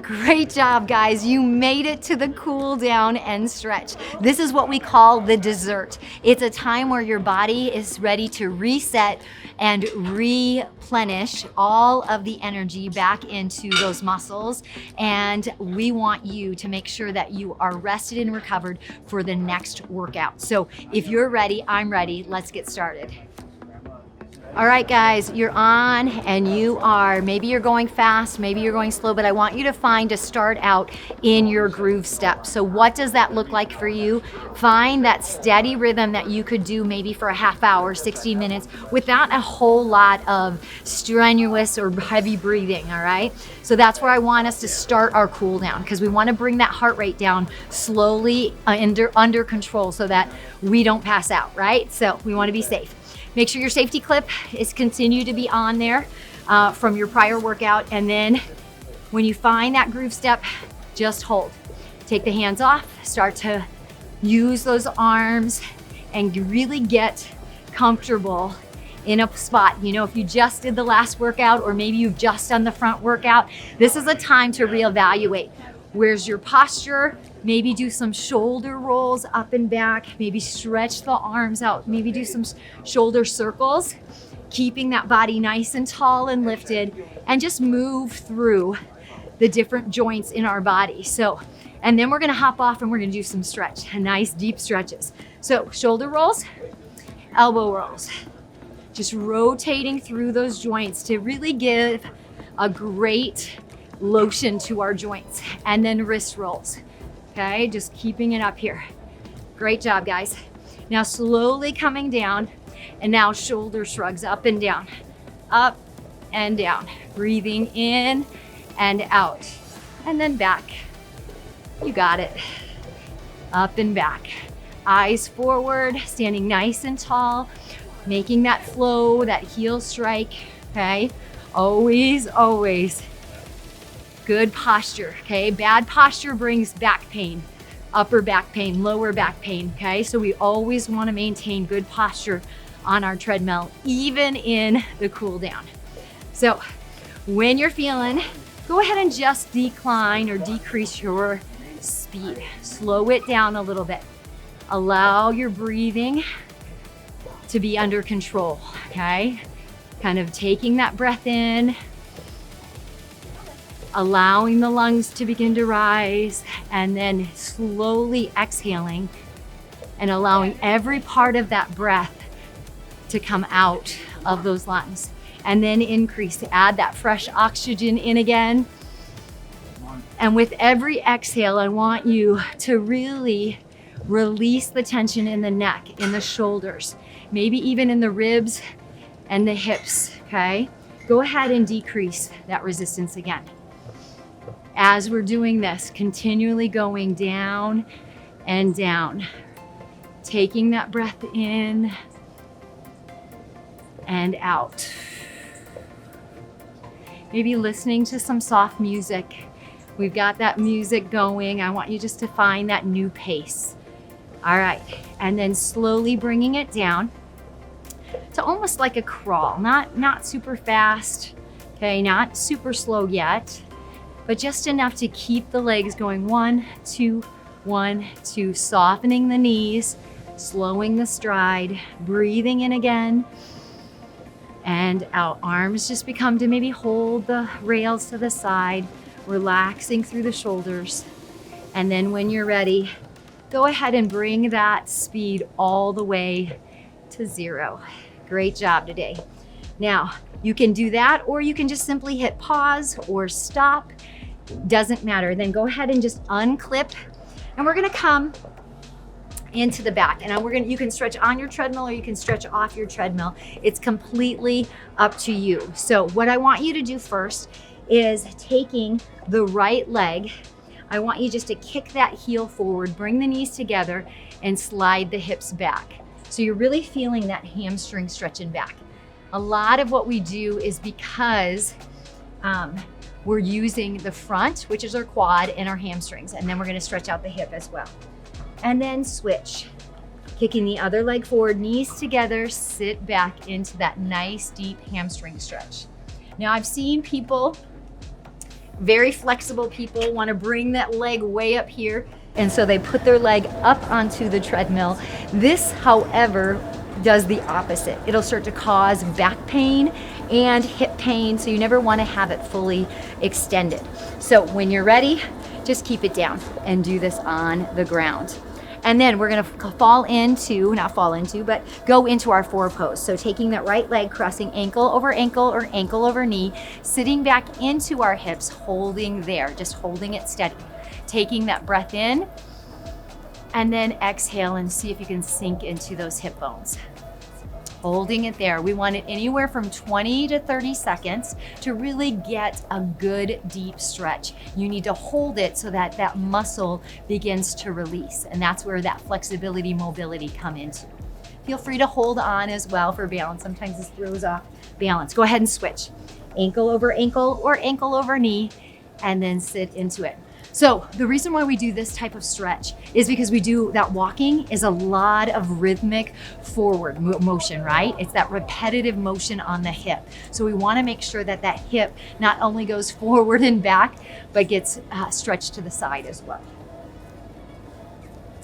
Great job, guys. You made it to the cool down and stretch. This is what we call the dessert. It's a time where your body is ready to reset and replenish all of the energy back into those muscles. And we want you to make sure that you are rested and recovered for the next workout. So if you're ready, I'm ready. Let's get started. All right, guys, you're on and maybe you're going fast, maybe you're going slow, but I want you to find a start out in your groove step. So what does that look like for you? Find that steady rhythm that you could do maybe for a half hour, 60 minutes without a whole lot of strenuous or heavy breathing, all right? So that's where I want us to start our cool down, because we want to bring that heart rate down slowly under control so that we don't pass out, right? So we want to be safe. Make sure your safety clip is continue to be on there from your prior workout. And then when you find that groove step, just hold. Take the hands off, start to use those arms and really get comfortable in a spot. You know, if you just did the last workout or maybe you've just done the front workout, this is a time to reevaluate. Where's your posture? Maybe do some shoulder rolls up and back, maybe stretch the arms out, maybe do some shoulder circles, keeping that body nice and tall and lifted, and just move through the different joints in our body. So, and then we're gonna hop off and we're gonna do some stretch, nice deep stretches. So shoulder rolls, elbow rolls, just rotating through those joints to really give a great lotion to our joints. And then wrist rolls. Okay, just keeping it up here. Great job, guys. Now slowly coming down, and now shoulder shrugs up and down, breathing in and out, and then back. You got it. Up and back. Eyes forward, standing nice and tall, making that flow, that heel strike, okay? Always, always. Good posture, okay? Bad posture brings back pain, upper back pain, lower back pain, okay? So we always wanna maintain good posture on our treadmill, even in the cool down. So when you're feeling, go ahead and just decline or decrease your speed. Slow it down a little bit. Allow your breathing to be under control, okay? Kind of taking that breath in, allowing the lungs to begin to rise, and then slowly exhaling and allowing every part of that breath to come out of those lungs. And then increase, add that fresh oxygen in again. And with every exhale, I want you to really release the tension in the neck, in the shoulders, maybe even in the ribs and the hips, okay? Go ahead and decrease that resistance again. As we're doing this, continually going down and down, taking that breath in and out. Maybe listening to some soft music. We've got that music going. I want you just to find that new pace. All right, and then slowly bringing it down to almost like a crawl, not super fast, okay, not super slow yet, but just enough to keep the legs going 1, 2, 1, 2, softening the knees, slowing the stride, breathing in again, and out. Arms just become to maybe hold the rails to the side, relaxing through the shoulders. And then when you're ready, go ahead and bring that speed all the way to 0. Great job today. Now, you can do that, or you can just simply hit pause or stop. Doesn't matter. Then go ahead and just unclip, and we're gonna come into the back. And you can stretch on your treadmill or you can stretch off your treadmill. It's completely up to you. So what I want you to do first is taking the right leg. I want you just to kick that heel forward, bring the knees together, and slide the hips back. So you're really feeling that hamstring stretching back. A lot of what we do is because we're using the front, which is our quad, and our hamstrings, and then we're gonna stretch out the hip as well. And then switch, kicking the other leg forward, knees together, sit back into that nice deep hamstring stretch. Now I've seen people Very flexible people want to bring that leg way up here. And so they put their leg up onto the treadmill. This, however, does the opposite. It'll start to cause back pain and hip pain, so you never want to have it fully extended. So when you're ready, just keep it down and do this on the ground. And then we're gonna go into our forward pose. So taking that right leg, crossing ankle or ankle over knee, sitting back into our hips, holding there, just holding it steady. Taking that breath in, and then exhale and see if you can sink into those hip bones. Holding it there. We want it anywhere from 20 to 30 seconds to really get a good deep stretch. You need to hold it so that that muscle begins to release, and that's where that flexibility, mobility come into. Feel free to hold on as well for balance. Sometimes this throws off balance. Go ahead and switch. Ankle over ankle or ankle over knee, and then sit into it. So the reason why we do this type of stretch is because we do that walking is a lot of rhythmic forward motion, right? It's that repetitive motion on the hip. So we want to make sure that that hip not only goes forward and back, but gets stretched to the side as well.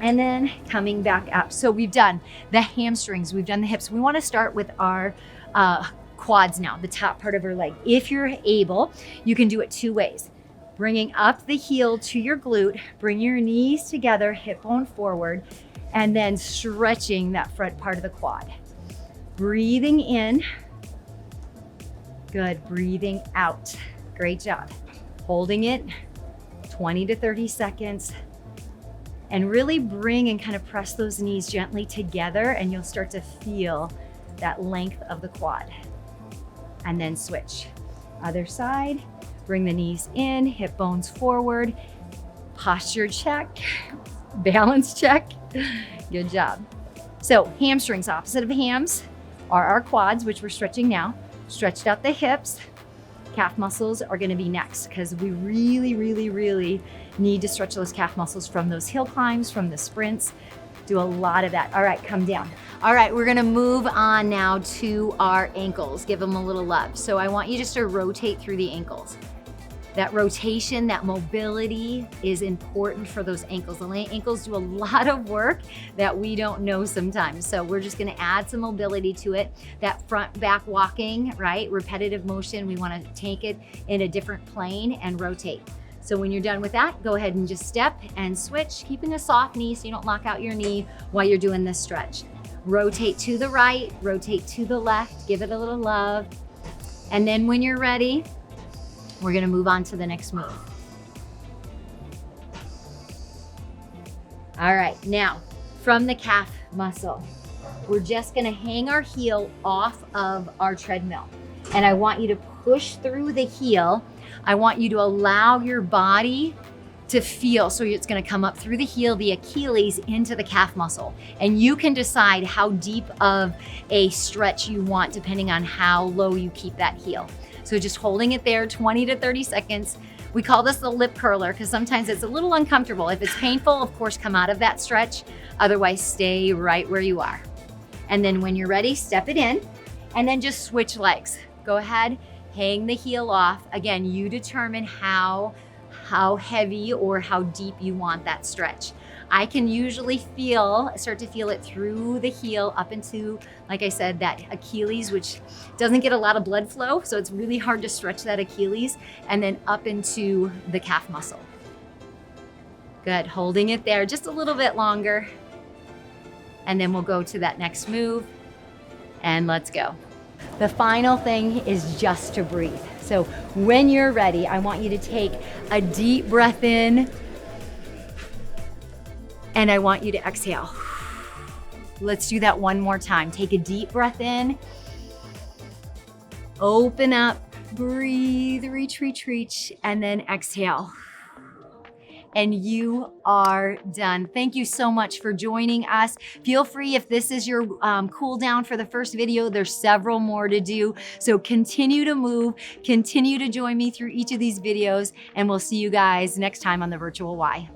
And then coming back up. So we've done the hamstrings, we've done the hips. We want to start with our quads now, the top part of our leg. If you're able, you can do it two ways. Bringing up the heel to your glute, bring your knees together, hip bone forward, and then stretching that front part of the quad. Breathing in. Good, breathing out. Great job. Holding it 20 to 30 seconds. And really bring and kind of press those knees gently together, and you'll start to feel that length of the quad. And then switch. Other side. Bring the knees in, hip bones forward, posture check, balance check. Good job. So hamstrings, opposite of hams, are our quads, which we're stretching now. Stretched out the hips. Calf muscles are gonna be next because we really, really, really need to stretch those calf muscles from those hill climbs, from the sprints. Do a lot of that. All right, come down. All right, we're gonna move on now to our ankles. Give them a little love. So I want you just to rotate through the ankles. That rotation, that mobility is important for those ankles. The ankles do a lot of work that we don't know sometimes. So we're just gonna add some mobility to it. That front back walking, right? Repetitive motion, we wanna take it in a different plane and rotate. So when you're done with that, go ahead and just step and switch, keeping a soft knee so you don't lock out your knee while you're doing this stretch. Rotate to the right, rotate to the left, give it a little love. And then when you're ready, we're gonna move on to the next move. All right, now from the calf muscle, we're just gonna hang our heel off of our treadmill. And I want you to push through the heel. I want you to allow your body to feel, so it's gonna come up through the heel, the Achilles, into the calf muscle. And you can decide how deep of a stretch you want depending on how low you keep that heel. So just holding it there 20 to 30 seconds. We call this the lip curler because sometimes it's a little uncomfortable. If it's painful, of course, come out of that stretch. Otherwise, stay right where you are. And then when you're ready, step it in and then just switch legs. Go ahead, hang the heel off. Again, you determine how heavy or how deep you want that stretch. I can usually start to feel it through the heel up into, like I said, that Achilles, which doesn't get a lot of blood flow, so it's really hard to stretch that Achilles, and then up into the calf muscle. Good, holding it there just a little bit longer. And then we'll go to that next move, and let's go. The final thing is just to breathe. So when you're ready, I want you to take a deep breath in, and I want you to exhale. Let's do that one more time. Take a deep breath in, open up, breathe, reach, and then exhale. And you are done. Thank you so much for joining us. Feel free, if this is your cool down for the first video, there's several more to do. So continue to move, continue to join me through each of these videos, and we'll see you guys next time on the Virtual Y.